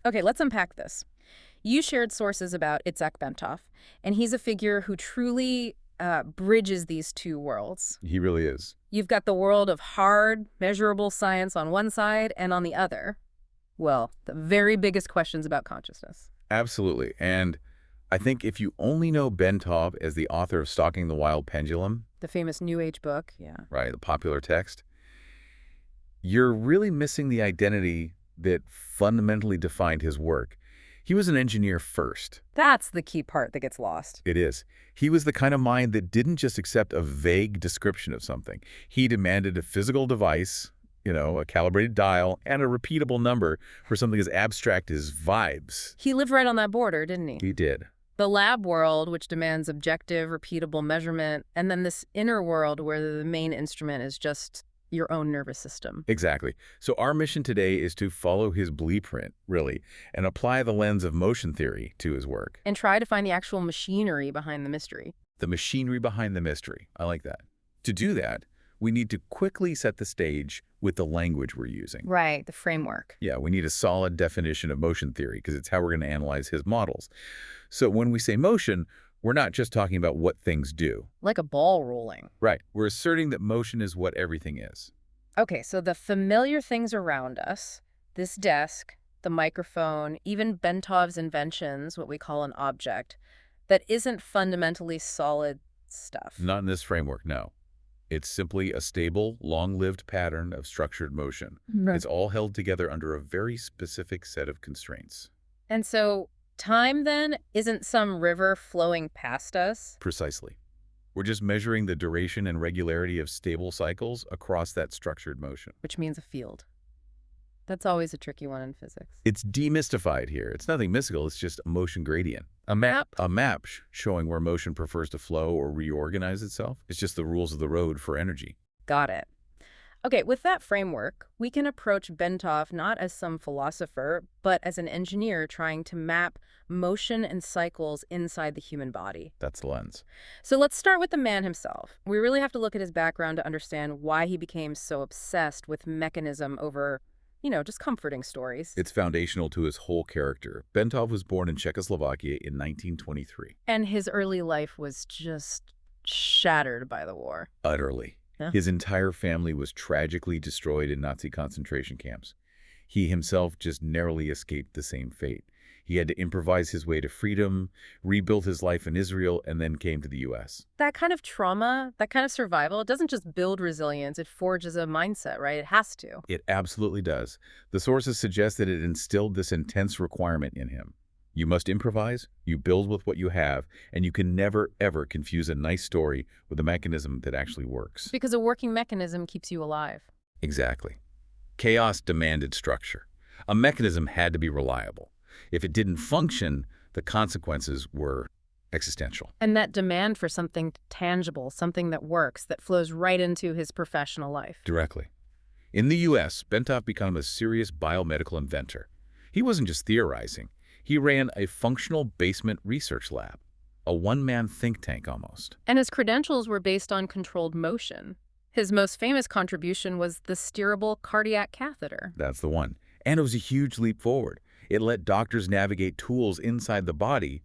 Okay, let's unpack this. You shared sources about Itzhak Bentov, and he's a figure who truly bridges these two worlds. He really is. You've got the world of hard, measurable science on one side, and on the other, well, the very biggest questions about consciousness. Absolutely. And I think if you only know Bentov as the author of Stalking the Wild Pendulum, The famous New Age book, yeah. right, the popular text, you're really missing the identity that fundamentally defined his work. He was an engineer first. That's the key part that gets lost. It is. He was the kind of mind that didn't just accept a vague description of something. He demanded a physical device, a calibrated dial, and a repeatable number for something as abstract as vibes. He lived right on that border, didn't he? He did. The lab world, which demands objective, repeatable measurement, and then this inner world where the main instrument is just your own nervous system. Exactly. So our mission today is to follow his blueprint, really, and apply the lens of motion theory to his work. And try to find the actual machinery behind the mystery. The machinery behind the mystery. I like that. To do that, we need to quickly set the stage with the language we're using. Right, the framework. Yeah, we need a solid definition of motion theory because it's how we're going to analyze his models. So when we say motion, we're not just talking about what things do. Like a ball rolling. Right. We're asserting that motion is what everything is. Okay, so the familiar things around us, this desk, the microphone, even Bentov's inventions, what we call an object, that isn't fundamentally solid stuff. Not in this framework, no. It's simply a stable, long-lived pattern of structured motion. Right. It's all held together under a very specific set of constraints. And so time, then, isn't some river flowing past us? Precisely. We're just measuring the duration and regularity of stable cycles across that structured motion. Which means a field. That's always a tricky one in physics. It's demystified here. It's nothing mystical. It's just a motion gradient. A map? A map showing where motion prefers to flow or reorganize itself. It's just the rules of the road for energy. Got it. Okay, with that framework, we can approach Bentov not as some philosopher, but as an engineer trying to map motion and cycles inside the human body. That's the lens. So let's start with the man himself. We really have to look at his background to understand why he became so obsessed with mechanism over, just comforting stories. It's foundational to his whole character. Bentov was born in Czechoslovakia in 1923. And his early life was just shattered by the war. Utterly. Yeah. His entire family was tragically destroyed in Nazi concentration camps. He himself just narrowly escaped the same fate. He had to improvise his way to freedom, rebuild his life in Israel, and then came to the U.S. That kind of trauma, that kind of survival, it doesn't just build resilience, it forges a mindset, right? It has to. It absolutely does. The sources suggest that it instilled this intense requirement in him. You must improvise, you build with what you have, and you can never, ever confuse a nice story with a mechanism that actually works. Because a working mechanism keeps you alive. Exactly. Chaos demanded structure. A mechanism had to be reliable. If it didn't function, the consequences were existential. And that demand for something tangible, something that works, that flows right into his professional life. Directly. In the U.S., Bentov became a serious biomedical inventor. He wasn't just theorizing. He ran a functional basement research lab, a one-man think tank almost. And his credentials were based on controlled motion. His most famous contribution was the steerable cardiac catheter. That's the one. And it was a huge leap forward. It let doctors navigate tools inside the body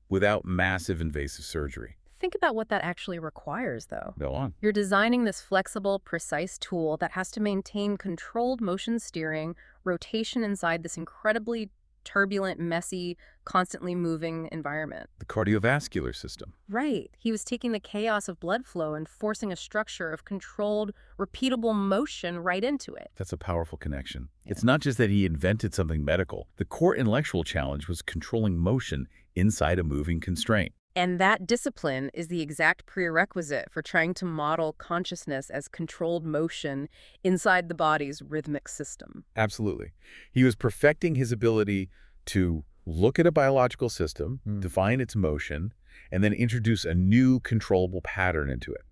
without massive invasive surgery. Think about what that actually requires, though. Go on. You're designing this flexible, precise tool that has to maintain controlled motion steering, rotation inside this incredibly turbulent, messy, constantly moving environment. The cardiovascular system. Right. He was taking the chaos of blood flow and forcing a structure of controlled, repeatable motion right into it. That's a powerful connection. Yeah. It's not just that he invented something medical. The core intellectual challenge was controlling motion inside a moving constraint. And that discipline is the exact prerequisite for trying to model consciousness as controlled motion inside the body's rhythmic system. Absolutely. He was perfecting his ability to look at a biological system, define its motion, and then introduce a new controllable pattern into it.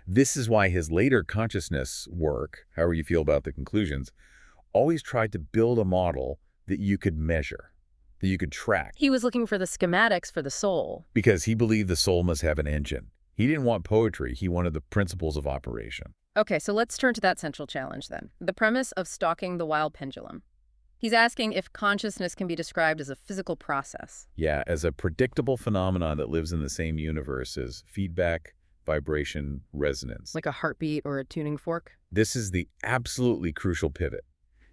This is why his later consciousness work, however you feel about the conclusions, always tried to build a model that you could measure, that you could track. He was looking for the schematics for the soul. Because he believed the soul must have an engine. He didn't want poetry, he wanted the principles of operation. Okay, so let's turn to that central challenge then. The premise of Stalking the Wild Pendulum. He's asking if consciousness can be described as a physical process. Yeah, as a predictable phenomenon that lives in the same universe as feedback, vibration, resonance. Like a heartbeat or a tuning fork? This is the absolutely crucial pivot.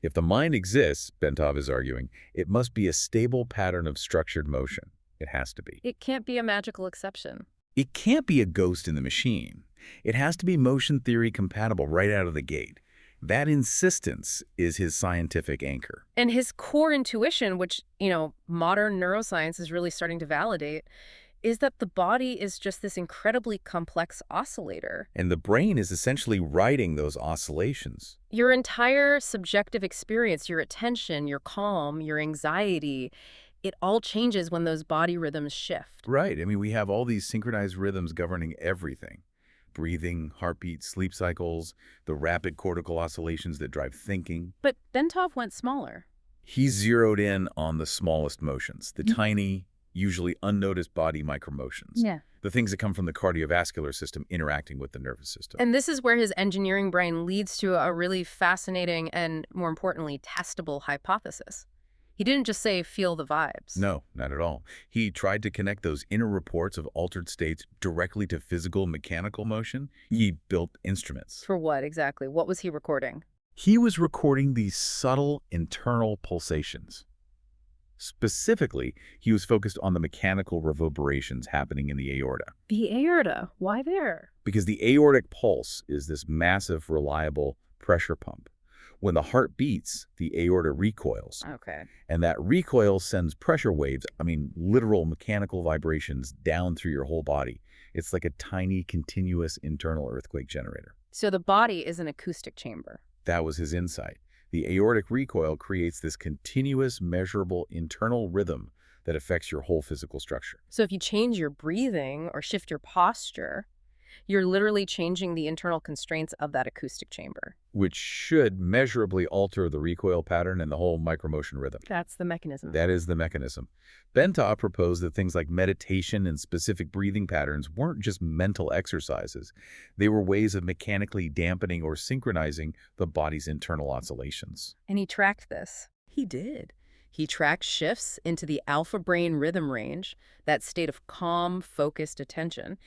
If the mind exists, Bentov is arguing, it must be a stable pattern of structured motion. It has to be. It can't be a magical exception. It can't be a ghost in the machine. It has to be motion theory compatible right out of the gate. That insistence is his scientific anchor. And his core intuition, which, modern neuroscience is really starting to validate, is that the body is just this incredibly complex oscillator. And the brain is essentially writing those oscillations. Your entire subjective experience, your attention, your calm, your anxiety, it all changes when those body rhythms shift. Right. I mean, we have all these synchronized rhythms governing everything. Breathing, heartbeat, sleep cycles, the rapid cortical oscillations that drive thinking. But Bentov went smaller. He zeroed in on the smallest motions, the tiny, usually unnoticed body micromotions. Yeah. The things that come from the cardiovascular system interacting with the nervous system. And this is where his engineering brain leads to a really fascinating and, more importantly, testable hypothesis. He didn't just say, feel the vibes. No, not at all. He tried to connect those inner reports of altered states directly to physical mechanical motion. He built instruments. For what exactly? What was he recording? He was recording these subtle internal pulsations. Specifically, he was focused on the mechanical reverberations happening in the aorta. The aorta. Why there? Because the aortic pulse is this massive, reliable pressure pump. When the heart beats, the aorta recoils. Okay. And that recoil sends pressure waves, literal mechanical vibrations down through your whole body. It's like a tiny, continuous internal earthquake generator. So the body is an acoustic chamber. That was his insight. The aortic recoil creates this continuous, measurable internal rhythm that affects your whole physical structure. So if you change your breathing or shift your posture, you're literally changing the internal constraints of that acoustic chamber. Which should measurably alter the recoil pattern and the whole micromotion rhythm. That's the mechanism. That is the mechanism. Bentov proposed that things like meditation and specific breathing patterns weren't just mental exercises. They were ways of mechanically dampening or synchronizing the body's internal oscillations. And he tracked this. He did. He tracked shifts into the alpha brain rhythm range, that state of calm, focused attention.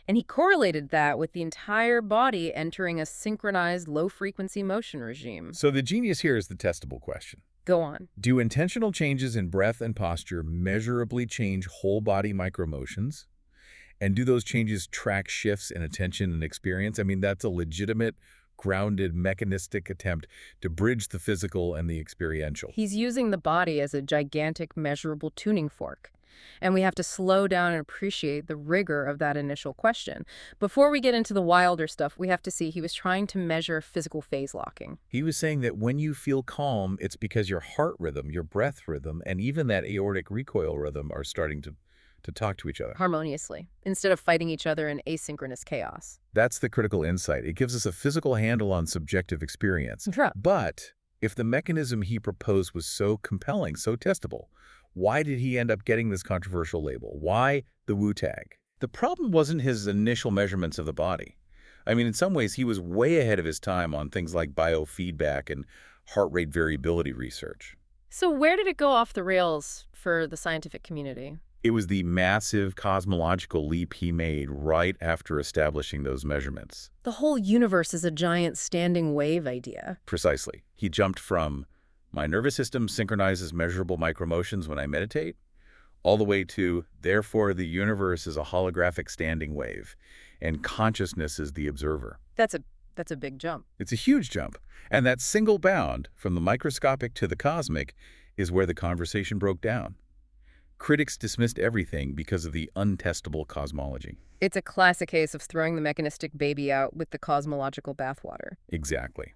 And he correlated that with the entire body entering a synchronized low-frequency motion regime. So the genius here is the testable question. Go on. Do intentional changes in breath and posture measurably change whole body micromotions? And do those changes track shifts in attention and experience? That's a legitimate, grounded, mechanistic attempt to bridge the physical and the experiential. He's using the body as a gigantic, measurable tuning fork. And we have to slow down and appreciate the rigor of that initial question. Before we get into the wilder stuff, we have to see he was trying to measure physical phase locking. He was saying that when you feel calm, it's because your heart rhythm, your breath rhythm, and even that aortic recoil rhythm are starting to talk to each other. Harmoniously, instead of fighting each other in asynchronous chaos. That's the critical insight. It gives us a physical handle on subjective experience. Yeah. But if the mechanism he proposed was so compelling, so testable, why did he end up getting this controversial label? Why the Wu tag? The problem wasn't his initial measurements of the body. In some ways, he was way ahead of his time on things like biofeedback and heart rate variability research. So where did it go off the rails for the scientific community? It was the massive cosmological leap he made right after establishing those measurements. The whole universe is a giant standing wave idea. Precisely. He jumped from my nervous system synchronizes measurable micromotions when I meditate, all the way to, therefore, the universe is a holographic standing wave, and consciousness is the observer. That's a big jump. It's a huge jump. And that single bound, from the microscopic to the cosmic, is where the conversation broke down. Critics dismissed everything because of the untestable cosmology. It's a classic case of throwing the mechanistic baby out with the cosmological bathwater. Exactly.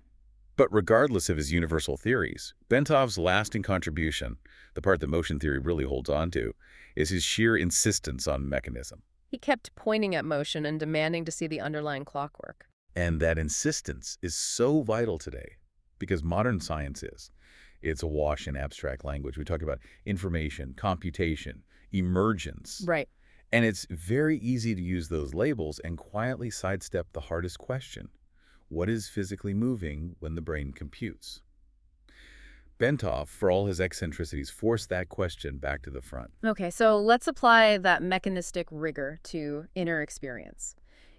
But regardless of his universal theories, Bentov's lasting contribution, the part that motion theory really holds on to, is his sheer insistence on mechanism. He kept pointing at motion and demanding to see the underlying clockwork. And that insistence is so vital today, because modern science is. It's awash in abstract language. We talk about information, computation, emergence. Right. And it's very easy to use those labels and quietly sidestep the hardest question. What is physically moving when the brain computes? Bentov, for all his eccentricities, forced that question back to the front. Okay, so let's apply that mechanistic rigor to inner experience.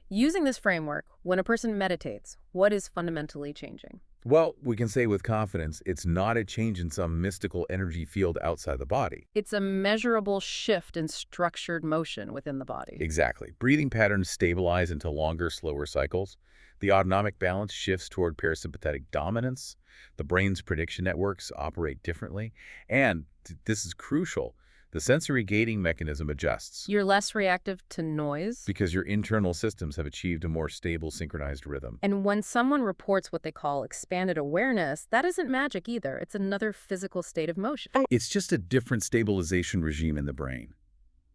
Using this framework, when a person meditates, what is fundamentally changing? Well, we can say with confidence, it's not a change in some mystical energy field outside the body. It's a measurable shift in structured motion within the body. Exactly. Breathing patterns stabilize into longer, slower cycles. The autonomic balance shifts toward parasympathetic dominance. The brain's prediction networks operate differently. And this is crucial. The sensory gating mechanism adjusts You're less reactive to noise. because your internal systems have achieved a more stable, synchronized rhythm. And when someone reports what they call expanded awareness, that isn't magic either. It's another physical state of motion. It's just a different stabilization regime in the brain.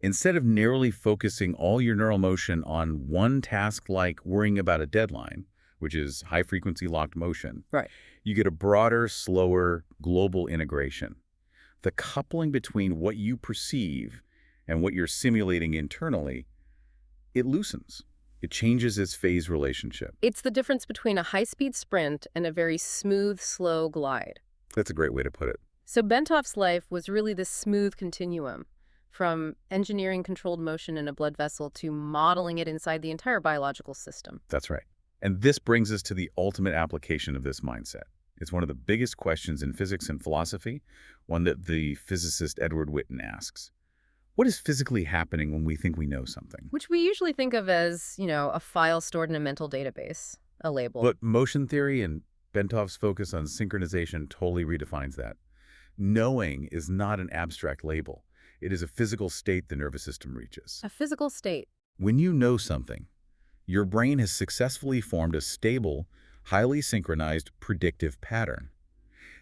Instead of narrowly focusing all your neural motion on one task like worrying about a deadline, which is high-frequency locked motion, Right. you get a broader, slower, global integration. The coupling between what you perceive and what you're simulating internally, it loosens. It changes its phase relationship. It's the difference between a high-speed sprint and a very smooth, slow glide. That's a great way to put it. So Bentov's life was really this smooth continuum, from engineering controlled motion in a blood vessel to modeling it inside the entire biological system. That's right. And this brings us to the ultimate application of this mindset. It's one of the biggest questions in physics and philosophy, one that the physicist Edward Witten asks. What is physically happening when we think we know something? Which we usually think of as, a file stored in a mental database, a label. But motion theory and Bentov's focus on synchronization totally redefines that. Knowing is not an abstract label. It is a physical state the nervous system reaches. A physical state. When you know something, your brain has successfully formed a stable, highly synchronized predictive pattern.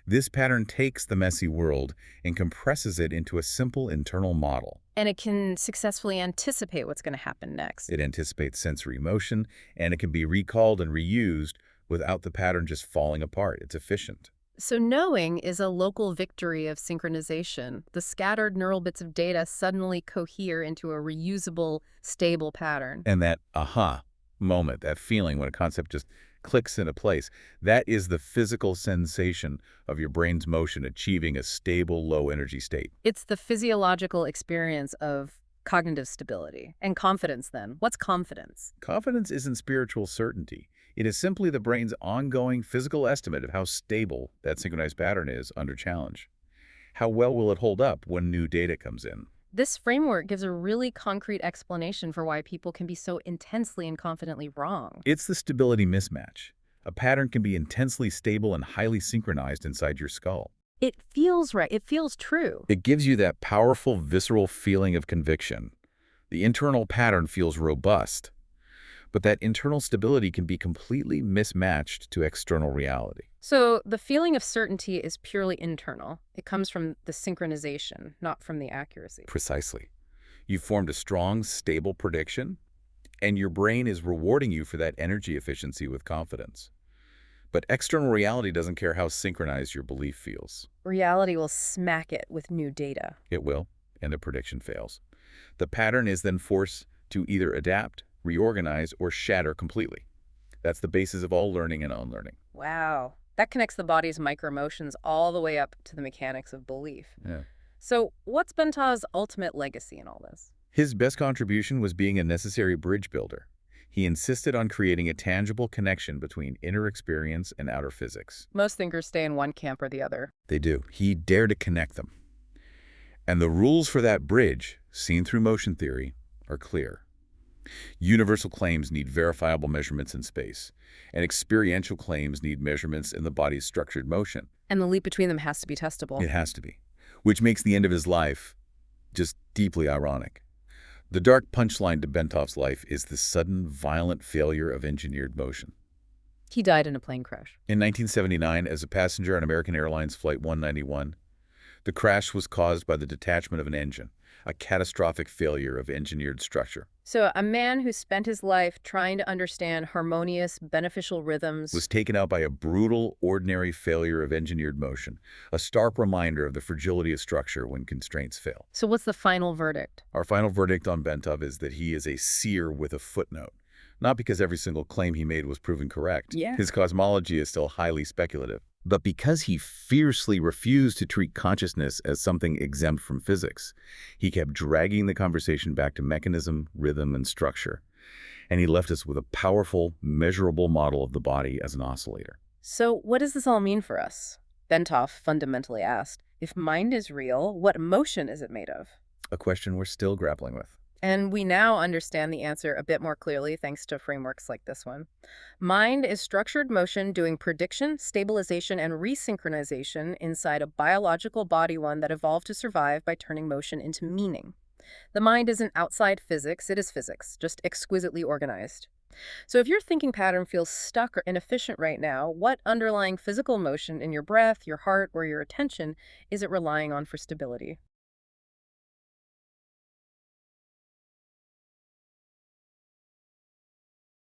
This pattern takes the messy world and compresses it into a simple internal model. And it can successfully anticipate what's going to happen next. It anticipates sensory motion, and it can be recalled and reused without the pattern just falling apart. It's efficient. So knowing is a local victory of synchronization. The scattered neural bits of data suddenly cohere into a reusable, stable pattern. And that aha moment, that feeling when a concept just clicks into place, that is the physical sensation of your brain's motion achieving a stable, low-energy state. It's the physiological experience of cognitive stability. And confidence, then. What's confidence? Confidence isn't spiritual certainty. It is simply the brain's ongoing physical estimate of how stable that synchronized pattern is under challenge. How well will it hold up when new data comes in? This framework gives a really concrete explanation for why people can be so intensely and confidently wrong. It's the stability mismatch. A pattern can be intensely stable and highly synchronized inside your skull. It feels right. It feels true. It gives you that powerful, visceral feeling of conviction. The internal pattern feels robust, but that internal stability can be completely mismatched to external reality. So the feeling of certainty is purely internal. It comes from the synchronization, not from the accuracy. Precisely. You've formed a strong, stable prediction, and your brain is rewarding you for that energy efficiency with confidence. But external reality doesn't care how synchronized your belief feels. Reality will smack it with new data. It will, and the prediction fails. The pattern is then forced to either adapt, reorganize, or shatter completely. That's the basis of all learning and unlearning. Wow. That connects the body's micromotions all the way up to the mechanics of belief. Yeah. So what's Bentov's ultimate legacy in all this? His best contribution was being a necessary bridge builder. He insisted on creating a tangible connection between inner experience and outer physics. Most thinkers stay in one camp or the other. They do. He dared to connect them. And the rules for that bridge, seen through motion theory, are clear. Universal claims need verifiable measurements in space, and experiential claims need measurements in the body's structured motion. And the leap between them has to be testable. It has to be, which makes the end of his life just deeply ironic. The dark punchline to Bentov's life is the sudden, violent failure of engineered motion. He died in a plane crash. In 1979, as a passenger on American Airlines Flight 191, the crash was caused by the detachment of an engine, a catastrophic failure of engineered structure. So a man who spent his life trying to understand harmonious, beneficial rhythms Was taken out by a brutal, ordinary failure of engineered motion, a stark reminder of the fragility of structure when constraints fail. So what's the final verdict? Our final verdict on Bentov is that he is a seer with a footnote. Not because every single claim he made was proven correct. Yeah. His cosmology is still highly speculative. But because he fiercely refused to treat consciousness as something exempt from physics, he kept dragging the conversation back to mechanism, rhythm, and structure. And he left us with a powerful, measurable model of the body as an oscillator. So what does this all mean for us? Bentov fundamentally asked, if mind is real, what motion is it made of? A question we're still grappling with. And we now understand the answer a bit more clearly thanks to frameworks like this one. Mind is structured motion doing prediction, stabilization, and resynchronization inside a biological body one that evolved to survive by turning motion into meaning. The mind isn't outside physics, it is physics, just exquisitely organized. So if your thinking pattern feels stuck or inefficient right now, what underlying physical motion in your breath, your heart, or your attention is it relying on for stability?